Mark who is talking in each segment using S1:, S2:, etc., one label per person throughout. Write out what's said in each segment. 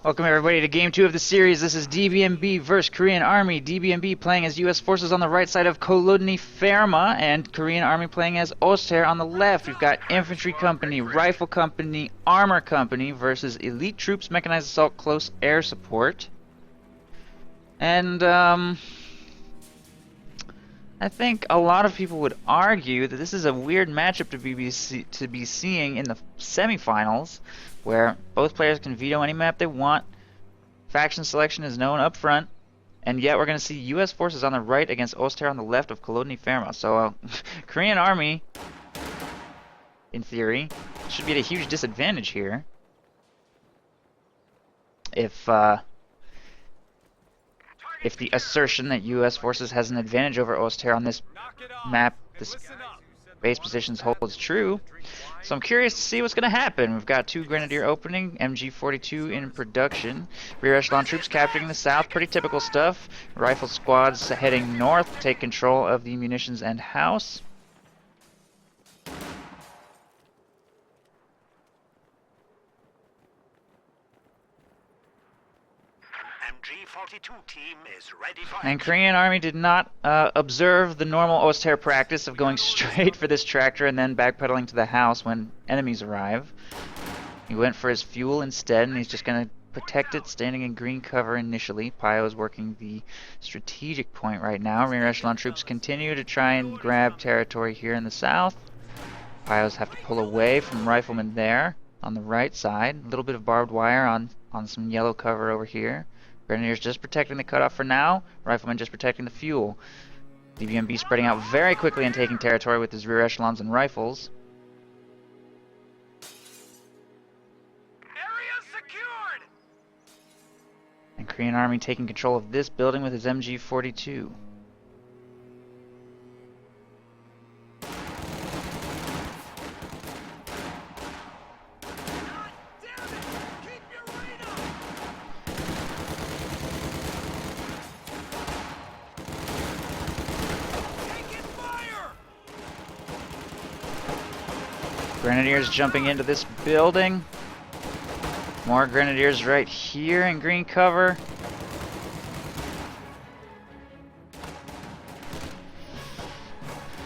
S1: Welcome everybody to Game 2 of the series. This is Dbmb versus Korean Army. Dbmb playing as US forces on the right side of Kolodny Ferma, and Korean Army playing as Oster on the left. We've got Infantry Company, Rifle Company, Armor Company versus Elite Troops, Mechanized Assault, Close Air Support. And, I think a lot of people would argue that this is a weird matchup to be seeing in the semifinals, where both players can veto any map they want. Faction selection is known up front, and yet we're going to see US forces on the right against Oster on the left of Kolodny Ferma. So Korean Army, in theory, should be at a huge disadvantage here if the assertion that US forces has an advantage over Oster on this map, this base positions, holds true. So I'm curious to see what's going to happen. We've got 2 Grenadier opening, MG42 in production, rear echelon troops capturing the south, pretty typical stuff. Rifle squads heading north, take control of the munitions and house.
S2: Team is ready for
S1: and Korean Army did not observe the normal Oster practice of going straight for this tractor and then backpedaling to the house when enemies arrive. He went for his fuel instead, and he's just going to protect it, standing in green cover initially. Pio is working the strategic point right now. Rear echelon troops continue to try and grab territory here in the south. Pios have to pull away from riflemen there on the right side. A little bit of barbed wire on some yellow cover over here. Grenadiers just protecting the cutoff for now. Riflemen just protecting the fuel. Dbmb spreading out very quickly and taking territory with his rear echelons and rifles.
S2: Area secured.
S1: And Korean Army taking control of this building with his MG42. Grenadiers jumping into this building. More Grenadiers right here in green cover.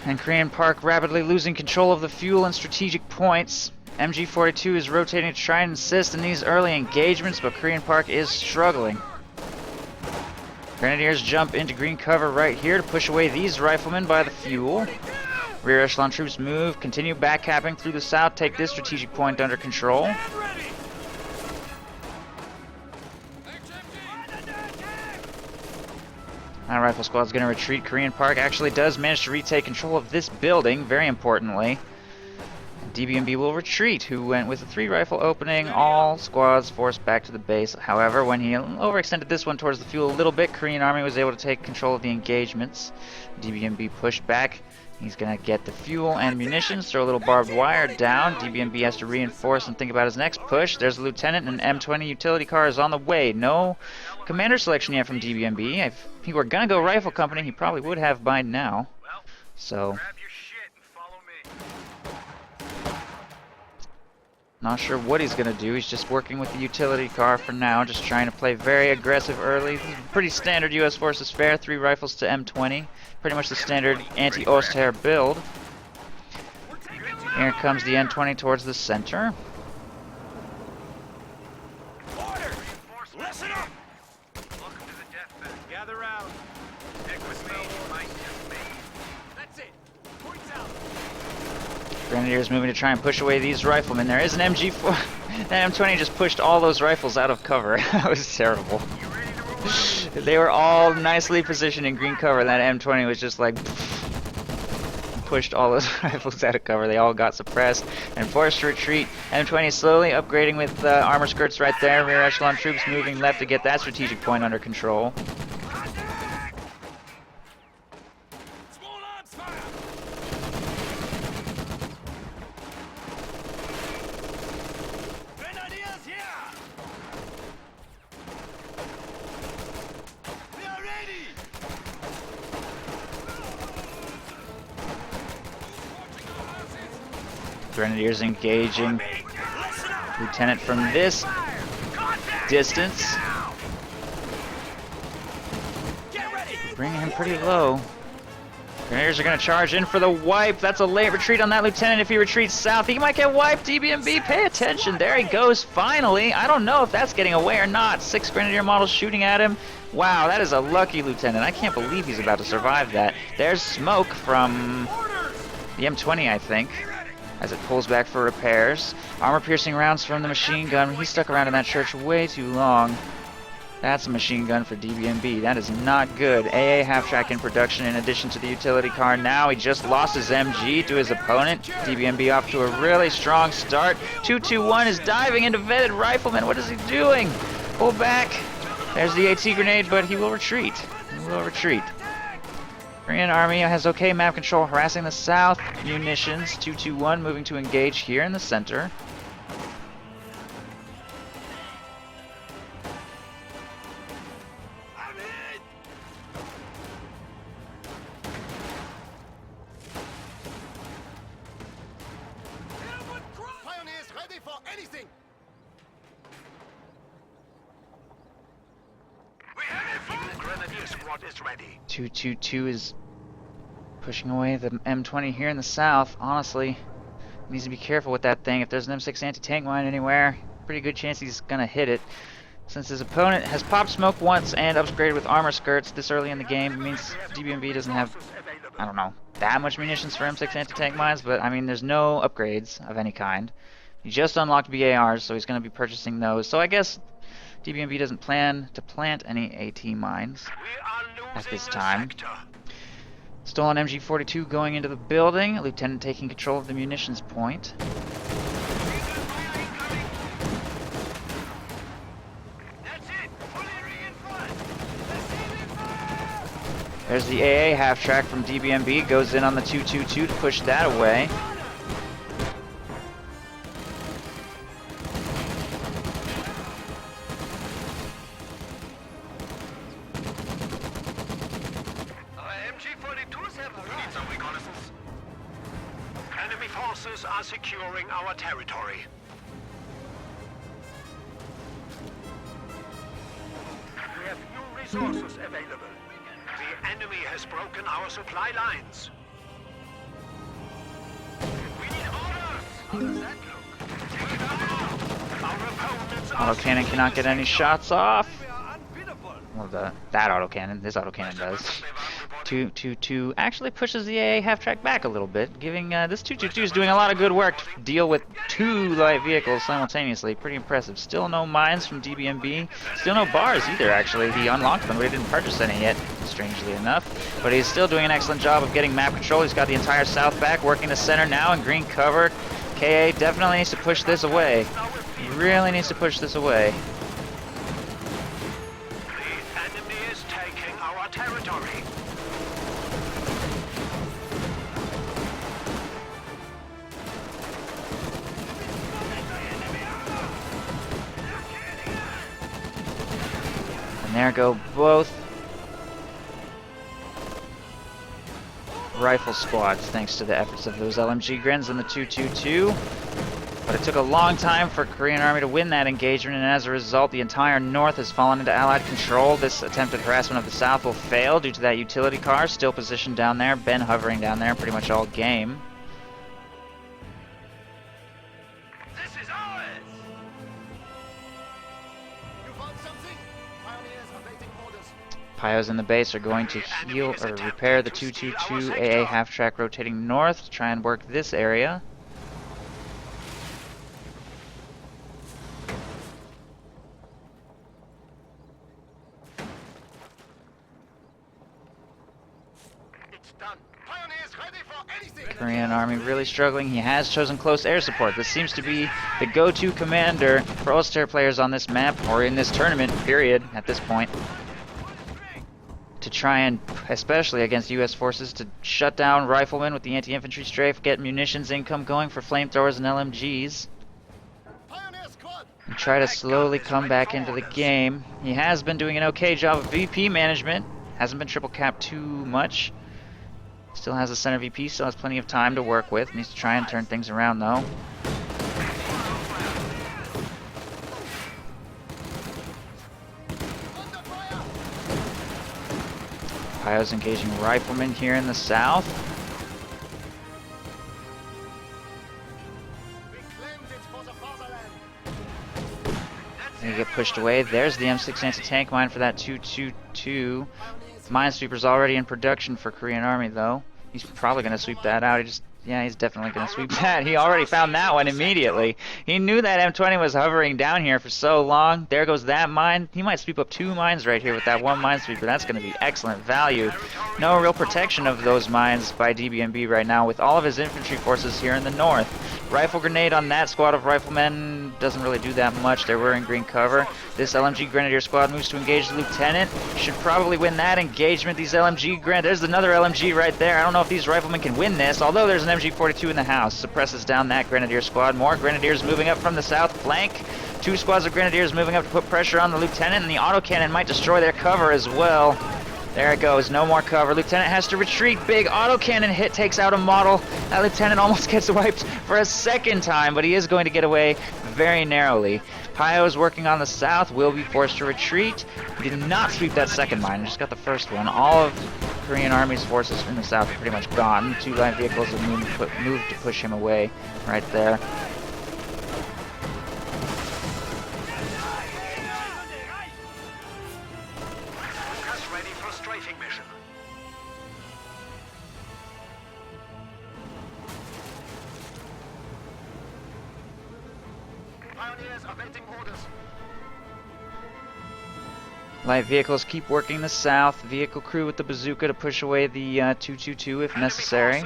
S1: And Korean Park rapidly losing control of the fuel and strategic points. MG42 is rotating to try and assist in these early engagements, but Korean Park is struggling. Grenadiers jump into green cover right here to push away these riflemen by the fuel. Rear echelon troops move, continue backcapping through the south, take this strategic point under control. That rifle squad's going to retreat. Korean Park actually does manage to retake control of this building, very importantly. Dbmb will retreat, who went with a 3 rifle opening, all squads forced back to the base. However, when he overextended this one towards the fuel a little bit, Korean Army was able to take control of the engagements. Dbmb pushed back. He's going to get the fuel and munitions, throw a little barbed wire down. Dbmb has to reinforce and think about his next push. There's a lieutenant, and an M20 utility car is on the way. No commander selection yet from Dbmb. If he were going to go rifle company, he probably would have by now. So, not sure what he's going to do. He's just working with the utility car for now, just trying to play very aggressive early. This is pretty standard US Forces fare, 3 rifles to M20. Pretty much the standard anti-Oster build. Here comes the M20 towards the center.
S2: Order. Listen up. Welcome to the deathbed. Gather round. Stick with me. That's it. Points out.
S1: Grenadiers moving to try and push away these riflemen. There is an MG4. That M20 just pushed all those rifles out of cover. That was terrible. They were all nicely positioned in green cover. That M20 was just like pushed all those rifles out of cover. They all got suppressed and forced to retreat. M20 slowly upgrading with armor skirts right there. Rear echelon troops moving left to get that strategic point under control. Grenadiers engaging. Lieutenant from this distance. Bringing him pretty low. Grenadiers are going to charge in for the wipe. That's a late retreat on that Lieutenant. If he retreats south, he might get wiped. Dbmb, pay attention. There he goes, finally. I don't know if that's getting away or not. 6 Grenadier models shooting at him. Wow, that is a lucky Lieutenant. I can't believe he's about to survive that. There's smoke from the M20, I think, as it pulls back for repairs. Armor-piercing rounds from the machine gun. He stuck around in that church way too long. That's a machine gun for Dbmb. That is not good. AA half-track in production in addition to the utility car. Now he just lost his MG to his opponent. Dbmb off to a really strong start. 221 is diving into vetted rifleman. What is he doing? Pull back. There's the AT grenade, but he will retreat. He will retreat. Korean Army has okay map control, harassing the south. Munitions. 221 moving to engage here in the center.
S2: Anything.
S1: 222 is pushing away the M20 here in the south. Honestly, needs to be careful with that thing. If there's an M6 anti-tank mine anywhere, pretty good chance he's gonna hit it. Since his opponent has popped smoke once and upgraded with armor skirts this early in the game, it means Dbmb doesn't have, I don't know, that much munitions for M6 anti-tank mines, but I mean there's no upgrades of any kind. He just unlocked BARs, so he's going to be purchasing those. So I guess Dbmb doesn't plan to plant any AT mines at this time. Stolen MG42 going into the building. Lieutenant taking control of the munitions point. There's the AA half-track from Dbmb. Goes in on the 222 to push that away.
S2: Enemy forces are securing our territory. We have new resources available. The enemy has broken our supply lines. We need orders! How does that look? Take it out! Our opponents are
S1: Autocannon cannot get any shots off.
S2: We are unbeatable.
S1: Well, that autocannon, this autocannon does. 222 actually pushes the AA half-track back a little bit, giving this 222 is doing a lot of good work to deal with 2 light vehicles simultaneously. Pretty impressive. Still no mines from Dbmb. Still no bars either, actually. He unlocked them, but he didn't purchase any yet, strangely enough. But he's still doing an excellent job of getting map control. He's got the entire south back, working the center now in green cover. KA definitely needs to push this away. He really needs to push this away.
S2: The enemy is taking our territory.
S1: And there go both rifle squads, thanks to the efforts of those LMG grins and the 222. But it took a long time for Korean Army to win that engagement, and as a result, the entire north has fallen into Allied control. This attempted harassment of the south will fail due to that utility car still positioned down there, been hovering down there pretty much all game.
S2: This is ours! You found something? Pioneers are waiting orders.
S1: Pios in the base are going to heal or repair the 222 AA half-track rotating north to try and work this area.
S2: It's done. Pioneers ready for anything.
S1: Korean Army really struggling. He has chosen close air support. This seems to be the go-to commander for Ulster players on this map, or in this tournament, period, at this point. To try and, especially against US forces, to shut down riflemen with the anti-infantry strafe, get munitions income going for flamethrowers and LMGs,
S2: Pioneer squad.
S1: and try to slowly come back into the game. He has been doing an okay job of VP management. Hasn't been triple capped too much. Still has a center VP, still has plenty of time to work with. Needs to try and turn things around though. Pyo's engaging riflemen here in the south. They get pushed away. There's the M6 anti-tank mine for that 222. Minesweeper's already in production for Korean Army, though. He's probably going to sweep that out. Yeah, he's definitely going to sweep that. He already found that one immediately. He knew that M20 was hovering down here for so long. There goes that mine. He might sweep up 2 mines right here with that 1 minesweeper. That's going to be excellent value. No real protection of those mines by Dbmb right now with all of his infantry forces here in the north. Rifle grenade on that squad of riflemen doesn't really do that much. They were in green cover. This LMG Grenadier squad moves to engage the lieutenant. Should probably win that engagement. These LMG there's another LMG right there. I don't know if these riflemen can win this, although there's an MG42 in the house. Suppresses down that Grenadier squad. More Grenadiers moving up from the south flank. 2 squads of Grenadiers moving up to put pressure on the lieutenant, and the autocannon might destroy their cover as well. There it goes, no more cover. Lieutenant has to retreat. Big autocannon hit takes out a model. That lieutenant almost gets wiped for a second time, but he is going to get away very narrowly. Pyo's working on the south, will be forced to retreat. He did not sweep that second mine, just got the first one. All of Korean Army's forces in the south are pretty much gone. 2 light vehicles have moved to push him away right there. Light vehicles keep working the south. Vehicle crew with the bazooka to push away the 222 if necessary.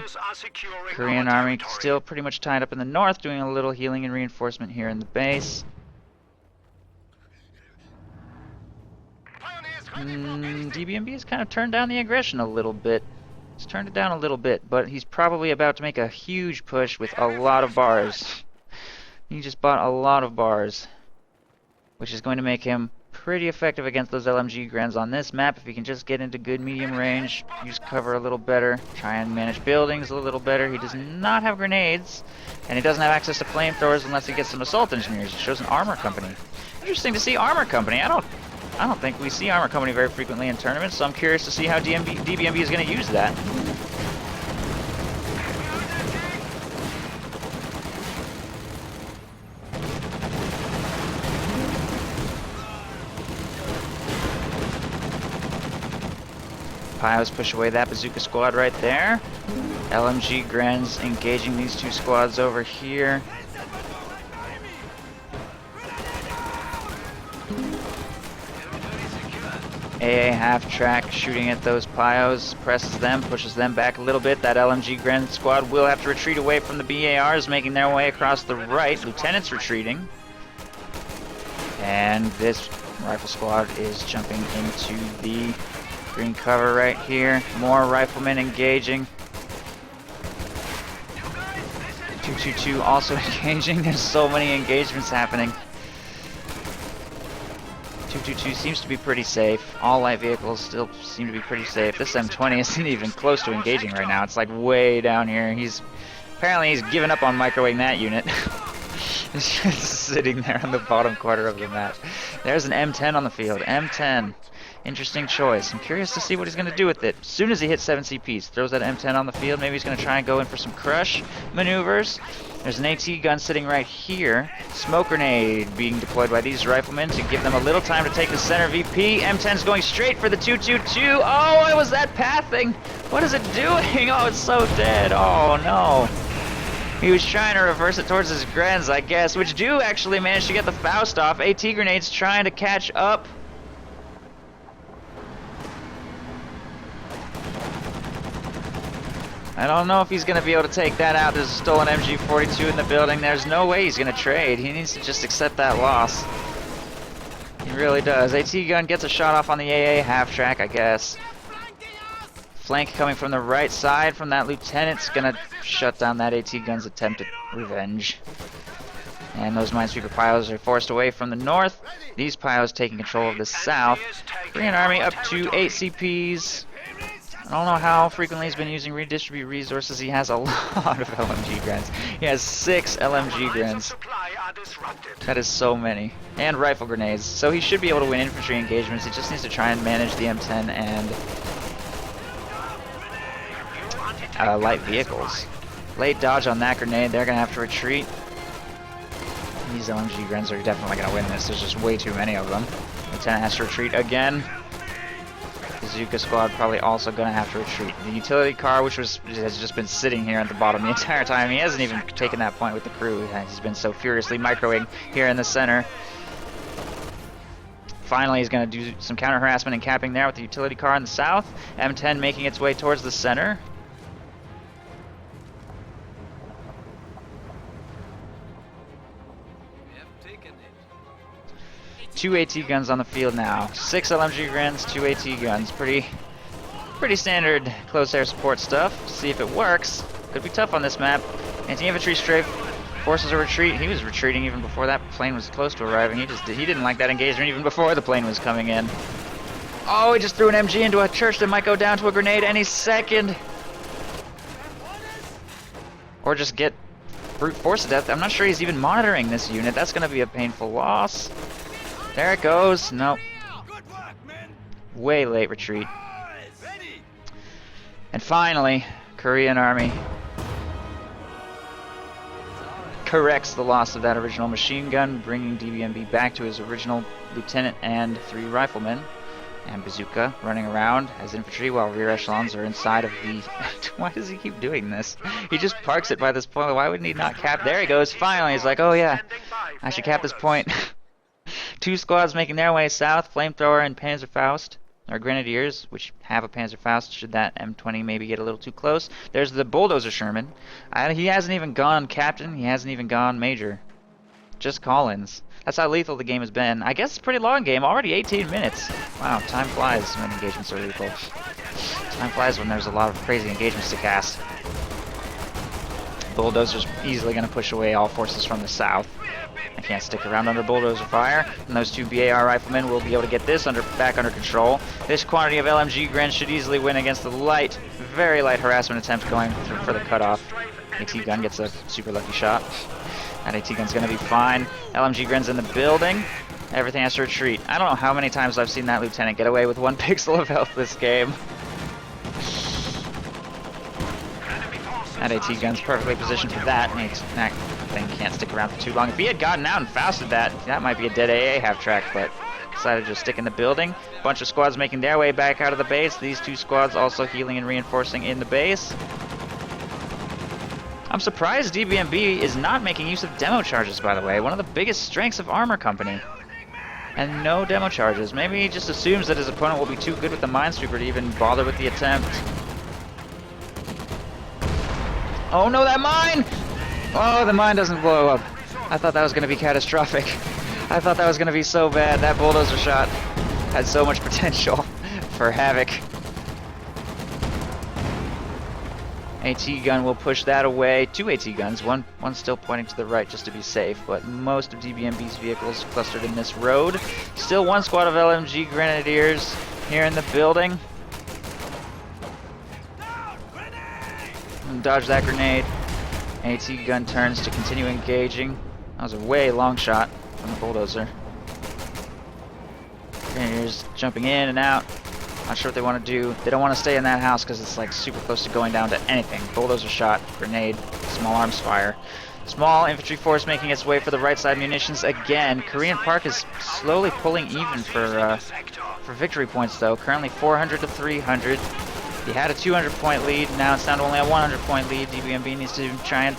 S1: Korean Army still pretty much tied up in the north, doing a little healing and reinforcement here in the base. Dbmb has kind of turned down the aggression a little bit. He's turned it down a little bit, but he's probably about to make a huge push with a lot of bars. He just bought a lot of bars, which is going to make him pretty effective against those LMG Grens on this map. If he can just get into good medium range, use cover a little better, try and manage buildings a little better. He does not have grenades, and he doesn't have access to flamethrowers unless he gets some assault engineers. It shows an armor company. Interesting to see armor company. I don't think we see armor company very frequently in tournaments, so I'm curious to see how Dbmb is going to use that. Pyo's push away that bazooka squad right there. LMG Grens engaging these 2 squads over here. AA half-track shooting at those Pyos, presses them, pushes them back a little bit. That LMG Gren squad will have to retreat away from the BARs, making their way across the right. Lieutenant's retreating. And this rifle squad is jumping into the green cover right here. More riflemen engaging. 222 also engaging. There's so many engagements happening. 222 seems to be pretty safe. All light vehicles still seem to be pretty safe. This M20 isn't even close to engaging right now. It's like way down here. Apparently he's given up on microwaving that unit. It's just sitting there on the bottom quarter of the map. There's an M10 on the field. M10. Interesting choice. I'm curious to see what he's going to do with it. As soon as he hits 7 CPs, throws that M10 on the field. Maybe he's going to try and go in for some crush maneuvers. There's an AT gun sitting right here. Smoke grenade being deployed by these riflemen to give them a little time to take the center VP. M10's going straight for the 222. Oh, what was that pathing? What is it doing? Oh, it's so dead. Oh, no. He was trying to reverse it towards his Grens, I guess, which do actually manage to get the Faust off. AT grenades trying to catch up. I don't know if he's going to be able to take that out. There's a stolen MG42 in the building. There's no way he's going to trade. He needs to just accept that loss. He really does. AT gun gets a shot off on the AA half-track, I guess. Flank coming from the right side from that lieutenant's going to shut down that AT gun's attempt at revenge. And those Minesweeper Pyos are forced away from the north. These Pyos taking control of the south. Korean Army up to 8 CPs. I don't know how frequently he's been using redistribute resources. He has a lot of LMG Grens. He has 6 LMG Grens. That is so many. And rifle grenades. So he should be able to win infantry engagements. He just needs to try and manage the M10 and light vehicles. Late dodge on that grenade. They're going to have to retreat. These LMG grens are definitely going to win this. There's just way too many of them. Lieutenant has to retreat again. Bazooka squad probably also going to have to retreat. The utility car, which has just been sitting here at the bottom the entire time. He hasn't even taken that point with the crew. He's been so furiously microing here in the center. Finally, he's going to do some counter harassment and capping there with the utility car in the south. M10 making its way towards the center. Two AT guns on the field now. 6 LMG grens, 2 AT guns. Pretty standard close air support stuff. See if it works. Could be tough on this map. Anti-infantry strafe forces a retreat. He was retreating even before that plane was close to arriving. He didn't like that engagement even before the plane was coming in. Oh, he just threw an MG into a church that might go down to a grenade any second. Or just get brute force to death. I'm not sure he's even monitoring this unit. That's going to be a painful loss. There it goes. Nope. Way late retreat. And finally, Korean Army corrects the loss of that original machine gun, bringing Dbmb back to his original lieutenant and 3 riflemen. And Bazooka running around as infantry while rear echelons are inside of the... Why does he keep doing this? He just parks it by this point. Why wouldn't he not cap? There he goes. Finally, he's like, oh yeah, I should cap this point. 2 squads making their way south, Flamethrower and Panzerfaust, or Grenadiers, which have a Panzerfaust should that M20 maybe get a little too close. There's the Bulldozer Sherman. He hasn't even gone Captain, he hasn't even gone Major. Just Collins. That's how lethal the game has been. I guess it's a pretty long game, already 18 minutes. Wow, time flies when engagements are lethal. Time flies when there's a lot of crazy engagements to cast. Bulldozer's easily going to push away all forces from the south. I can't stick around under bulldozer fire, and those 2 BAR riflemen will be able to get this back under control. This quantity of LMG grens should easily win against the light, very light harassment attempt going through for the cutoff. AT gun gets a super lucky shot. That AT gun's going to be fine. LMG grens in the building. Everything has to retreat. I don't know how many times I've seen that lieutenant get away with 1 pixel of health this game. That AT gun's perfectly positioned for that. That thing can't stick around for too long. If he had gotten out and fausted that might be a dead AA half track, but decided to just stick in the building. Bunch of squads making their way back out of the base. These 2 squads also healing and reinforcing in the base. I'm surprised Dbmb is not making use of demo charges, by the way. One of the biggest strengths of Armor Company. And no demo charges. Maybe he just assumes that his opponent will be too good with the Minesweeper to even bother with the attempt. Oh no, that mine! Oh, the mine doesn't blow up. I thought that was going to be catastrophic. I thought that was going to be so bad. That bulldozer shot had so much potential for havoc. AT gun will push that away. 2 AT guns, one still pointing to the right just to be safe, but most of Dbmb's vehicles clustered in this road. Still 1 squad of LMG Grenadiers here in the building. Dodge that grenade. AT gun turns to continue engaging. That was a way long shot from the bulldozer. Grenadiers jumping in and out. Not sure what they want to do. They don't want to stay in that house because it's like super close to going down to anything. Bulldozer shot, grenade, small arms fire. Small infantry force making its way for the right side munitions again. Korean Park is slowly pulling even for victory points though. Currently 400 to 300. He had a 200-point lead. Now it's down to only a 100-point lead. Dbmb needs to try and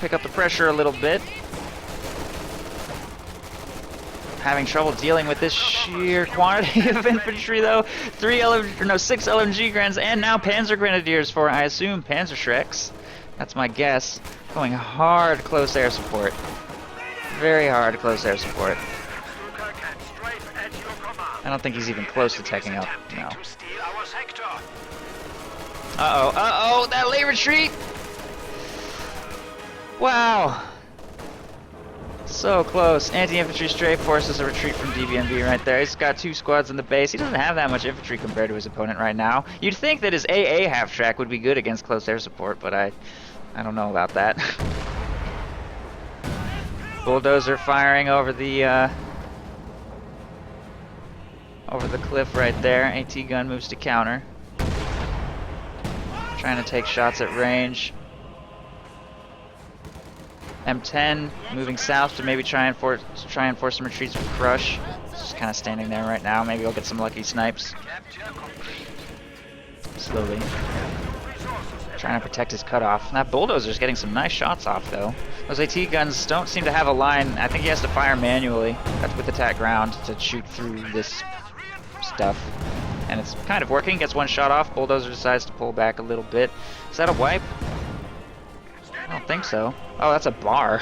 S1: pick up the pressure a little bit. Having trouble dealing with this sheer quantity of infantry, though. 6 LMG grens, and now Panzer Grenadiers for, I assume, Panzer Shreks. That's my guess. Going hard close air support. Very hard close air support. I don't think he's even close to teching up. No. Uh-oh, that late retreat! Wow. So close. Anti-infantry strafe forces a retreat from Dbmb right there. He's got 2 squads in the base. He doesn't have that much infantry compared to his opponent right now. You'd think that his AA half-track would be good against close air support, but I don't know about that. Bulldozer firing over the cliff right there. AT gun moves to counter. trying to take shots at range. M10 moving south to maybe try and force some retreats with Crush. Just kind of standing there right now. Maybe we'll get some lucky snipes. Slowly. Trying to protect his cutoff. That Bulldozer's getting some nice shots off, though. Those AT guns don't seem to have a line. I think he has to fire manually. That's with attack ground to shoot through this stuff. And it's kind of working. Gets one shot off. Bulldozer decides to pull back a little bit. Is that a wipe? I don't think so. Oh, that's a bar.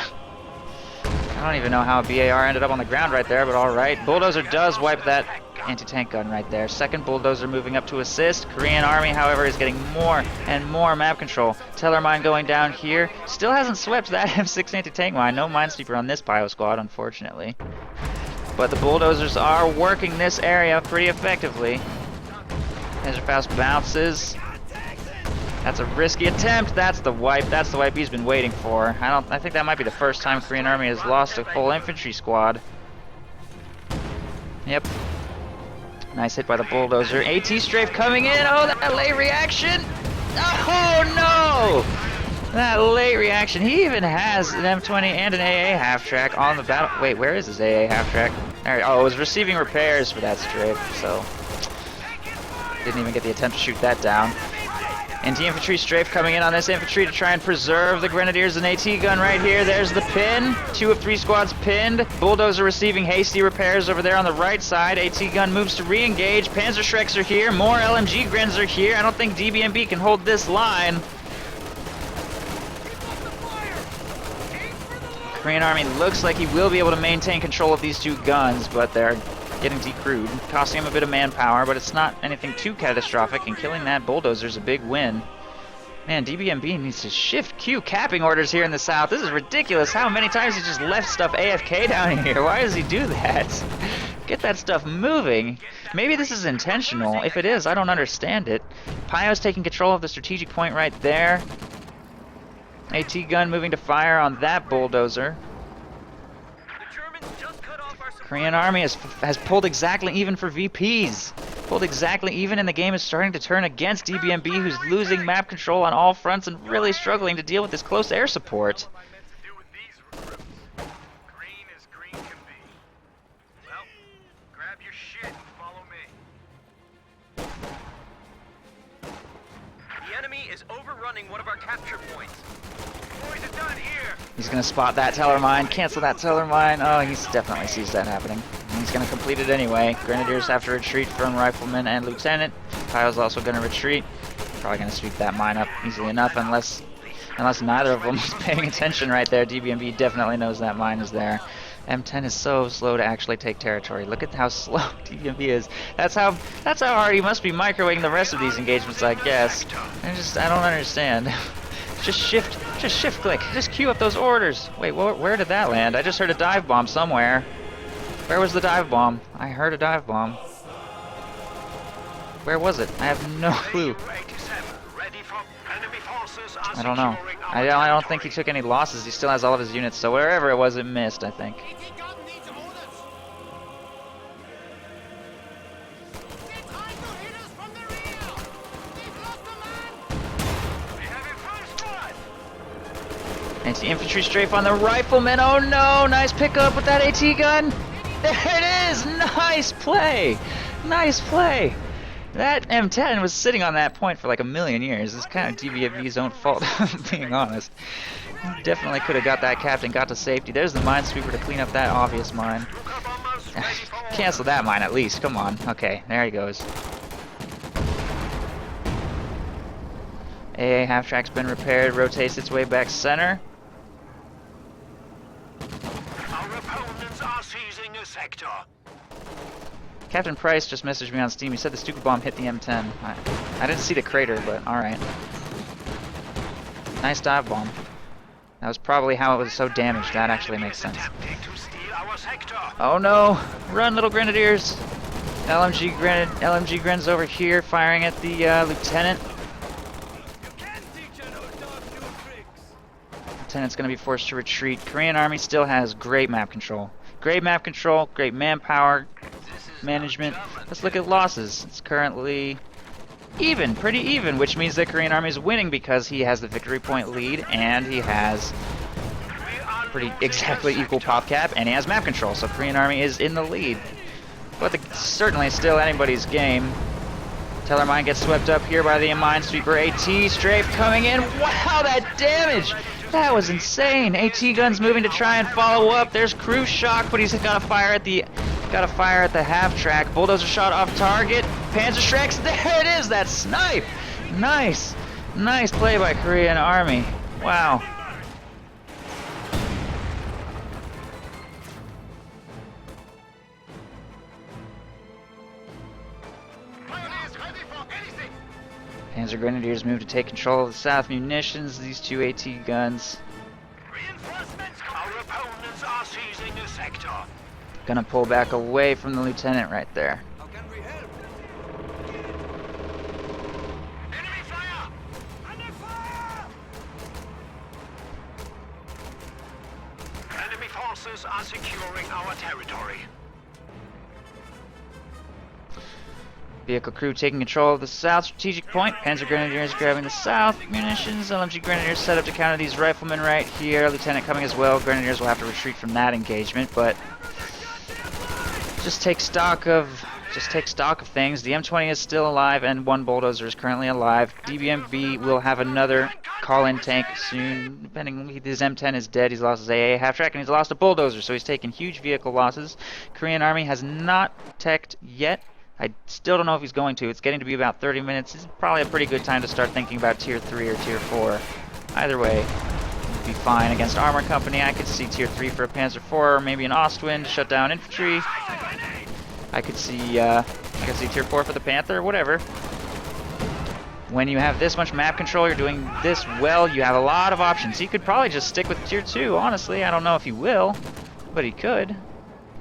S1: I don't even know how a BAR ended up on the ground right there, but alright. Bulldozer does wipe that anti-tank gun right there. Second Bulldozer moving up to assist. Korean Army, however, is getting more and more map control. Tellermine going down here. Still hasn't swept that M6 anti-tank mine. No minesweeper on this Pio squad, unfortunately. But the Bulldozers are working this area pretty effectively. Laserfaust bounces. That's a risky attempt. That's the wipe. That's the wipe he's been waiting for. I think that might be the first time Korean Army has lost a full infantry squad. Yep. Nice hit by the Bulldozer. AT strafe coming in. Oh, that late reaction. Oh no! That late reaction. He even has an M20 and an AA half track on the battle. Wait, where is his AA half track? There. Oh, it was receiving repairs for that strafe, so didn't even get the attempt to shoot that down. Anti-infantry strafe coming in on this infantry to try and preserve the Grenadiers. An AT gun right here. There's the pin. 2 of 3 squads pinned. Bulldozer receiving hasty repairs over there on the right side. AT gun moves to re-engage. Panzer Shreks are here. More LMG Grens are here. I don't think Dbmb can hold this line. Korean Army looks like he will be able to maintain control of these 2 guns, but they're getting decrewed, costing him a bit of manpower, but it's not anything too catastrophic, and killing that Bulldozer is a big win. Man, Dbmb needs to shift Q capping orders here in the south. This is ridiculous how many times he just left stuff AFK down here. Why does he do that? Get that stuff moving. Maybe this is intentional. If it is, I don't understand it. Pio's taking control of the strategic point right there. AT gun moving to fire on that Bulldozer. Korean Army has pulled exactly even for VPs. Pulled exactly even, and the game is starting to turn against Dbmb, who's losing map control on all fronts and really struggling to deal with this close air support.
S2: The enemy is overrunning one of our capture points. Boys, it's done here.
S1: He's going to spot that Tellermine, cancel that Tellermine. Oh, he definitely sees that happening. And he's going to complete it anyway. Grenadiers have to retreat from Rifleman and Lieutenant. Kyle's also going to retreat. Probably going to sweep that mine up easily enough unless neither of them is paying attention right there. Dbmb definitely knows that mine is there. M10 is so slow to actually take territory. Look at how slow Dbmb is. That's how hard he must be microwaving the rest of these engagements, I guess. I don't understand. Just shift click. Just queue up those orders. Wait, where did that land? I just heard a dive bomb somewhere. Where was the dive bomb? I heard a dive bomb. Where was it? I have no clue. I don't know. I don't think he took any losses. He still has all of his units, so wherever it was, it missed, I think. Anti-infantry strafe on the Rifleman. Oh no! Nice pickup with that AT gun. There it is! Nice play! Nice play! That M10 was sitting on that point for like a million years. It's kind of Dbmb's own fault, being honest. Definitely could have got that captain, got to safety. There's the minesweeper to clean up that obvious mine. Cancel that mine at least, come on. Okay, there he goes. AA half-track's been repaired, rotates its way back center.
S2: Our opponents are seizing a sector.
S1: Captain Price just messaged me on Steam. He said the stupid bomb hit the M10. I didn't see the crater, but alright. Nice dive bomb. That was probably how it was so damaged. That actually makes sense. Oh no! Run, little Grenadiers! LMG Gren's over here firing at the Lieutenant. Lieutenant's going to be forced to retreat. Korean Army still has great map control. Great map control, great manpower management. Let's look at losses. It's currently even, pretty even, which means the Korean army is winning because he has the victory point lead and he has pretty exactly equal pop cap and he has map control, so Korean army is in the lead. But certainly still anybody's game. Tellermine gets swept up here by the Minesweeper. AT strafe coming in. Wow, that damage! That was insane. AT guns moving to try and follow up. There's Crew Shock, but he's got to fire at the half track. Bulldozer shot off target. Panzer Strikes. There it is. That snipe. Nice, nice play by Korean Army. Wow. Panzer Grenadiers move to take control of the South munitions. These two AT guns.
S2: Reinforcements. Our opponents are seizing the sector.
S1: Gonna pull back away from the lieutenant right there.
S2: How can we help? Enemy fire! Under fire! Enemy forces are securing our territory.
S1: Vehicle crew taking control of the south strategic point. Panzer Grenadiers grabbing the south munitions. LMG Grenadiers set up to counter these riflemen right here. Lieutenant coming as well. Grenadiers will have to retreat from that engagement, but just take stock of things. The M20 is still alive and one bulldozer is currently alive. Dbmb will have another call-in tank soon. Depending, his M10 is dead. He's lost his AA half track and he's lost a bulldozer, so he's taken huge vehicle losses. Korean Army has not teched yet. I still don't know if he's going to. It's getting to be about 30 minutes. It's probably a pretty good time to start thinking about Tier 3 or Tier 4. Either way, it'd be fine. Against Armor Company, I could see Tier 3 for a Panzer IV or maybe an Ostwind to shut down infantry. I could see Tier 4 for the Panther, whatever. When you have this much map control, you're doing this well, you have a lot of options. He could probably just stick with Tier 2, honestly. I don't know if he will, but he could.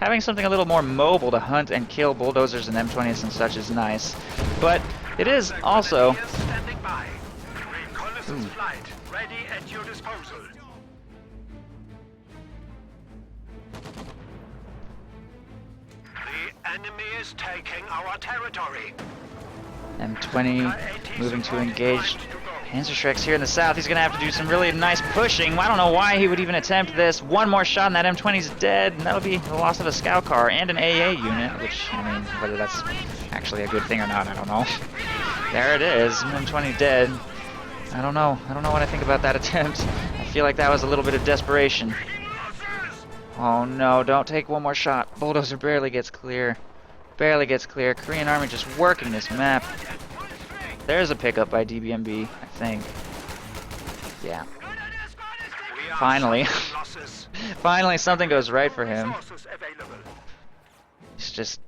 S1: Having something a little more mobile to hunt and kill bulldozers and M20s and such is nice. But it is also...
S2: Ready at your disposal. The enemy is taking our territory.
S1: M20 moving to engage Panzer Strikes here in the south. He's going to have to do some really nice pushing. I don't know why he would even attempt this. One more shot and that M20's dead, and that'll be the loss of a scout car and an AA unit, which, I mean, whether that's actually a good thing or not, I don't know. There it is, M20 dead. I don't know what I think about that attempt. I feel like that was a little bit of desperation. Oh no, don't take one more shot. Bulldozer barely gets clear. Barely gets clear. Korean Army just working this map. There's a pickup by Dbmb, I think. Yeah. Finally. Finally something goes right for him. He's just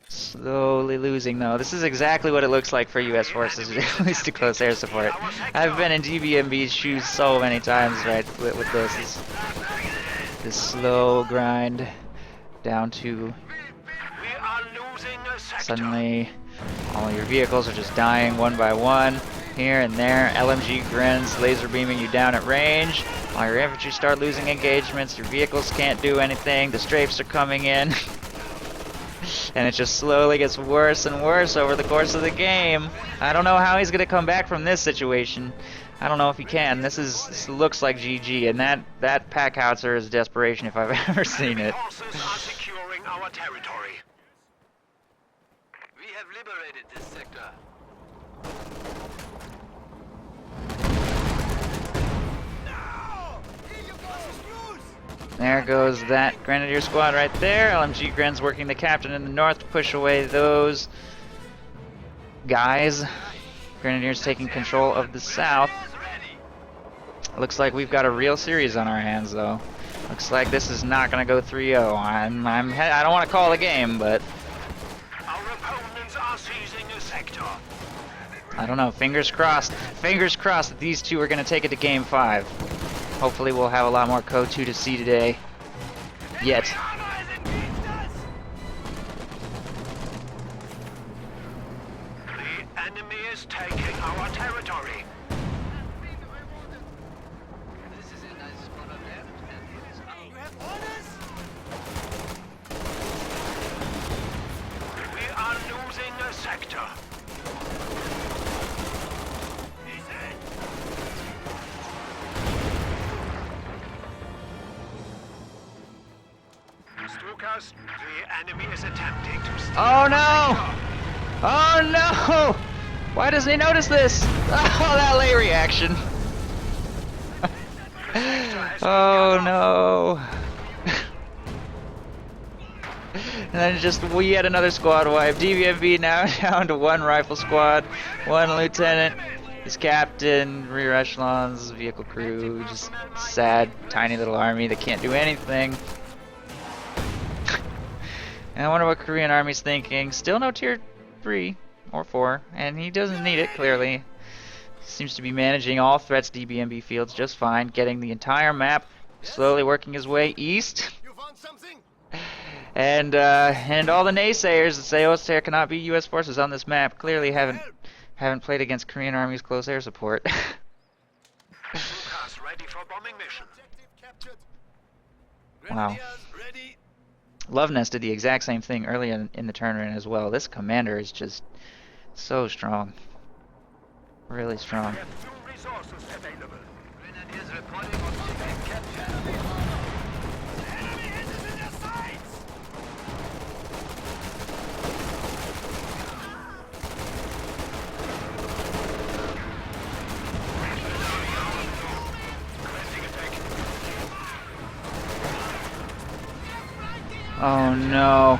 S1: slowly losing though. This is exactly what it looks like for US forces, at least to close air support. I've been in Dbmb's shoes so many times, right, with this slow grind down to suddenly all your vehicles are just dying one by one, here and there. LMG Grens laser beaming you down at range. All your infantry start losing engagements, your vehicles can't do anything, the strafes are coming in. And it just slowly gets worse and worse over the course of the game. I don't know how he's going to come back from this situation. I don't know if he can. This looks like GG, and that pack howitzer is desperation if I've ever seen it.
S2: We have liberated this sector.
S1: There goes that Grenadier squad right there. LMG Gren's working the captain in the north to push away those guys. Grenadiers taking control of the south. Looks like we've got a real series on our hands, though. Looks like this is not going to go 3-0. I don't want to call the game, but
S2: Our opponents are seizing a sector.
S1: I don't know. Fingers crossed. Fingers crossed that these two are going to take it to Game 5. Hopefully we'll have a lot more Code 2 to see today. Yet.
S2: The enemy is taking our territory. We are losing a sector. Lucas, the enemy is attempting to steal.
S1: Oh no! Oh no! Why doesn't he notice this? Oh, that late reaction. Oh no. And then just yet another squad wipe. Dbmb now down to one rifle squad, one lieutenant, his captain, rear echelons, vehicle crew, just sad, tiny little army that can't do anything. And I wonder what Korean army's thinking. Still no tier 3 or 4, and he doesn't need it, clearly. Seems to be managing all threats Dbmb fields just fine, getting the entire map, slowly working his way east.
S2: You found something?
S1: And all the naysayers that say there cannot be U.S. forces on this map clearly haven't played against Korean Army's close air support.
S2: Lucas, ready for bombing mission.
S1: Wow. Loveness did the exact same thing earlier in the tournament as well. This commander is just so strong. Really strong.
S2: We have 2 resources available. Grenadiers reporting objective capture. Enemy enters in their sights!
S1: Oh no.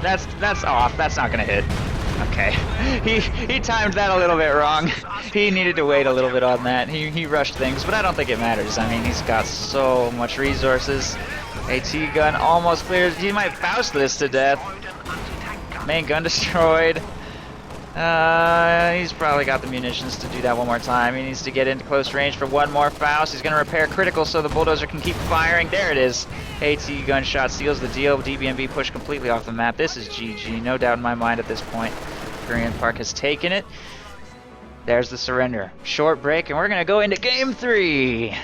S1: That's off. That's not gonna hit. Okay. He timed that a little bit wrong. He needed to wait a little bit on that. He rushed things, but I don't think it matters. I mean, he's got so much resources. AT gun almost clears. He might Faust this to death. Main gun destroyed. He's probably got the munitions to do that one more time. He needs to get into close range for one more Faust. He's going to repair critical so the Bulldozer can keep firing. There it is. AT gunshot seals the deal. Dbmb pushed completely off the map. This is GG. No doubt in my mind at this point. Korean Park has taken it. There's the surrender. Short break, and we're going to go into Game 3.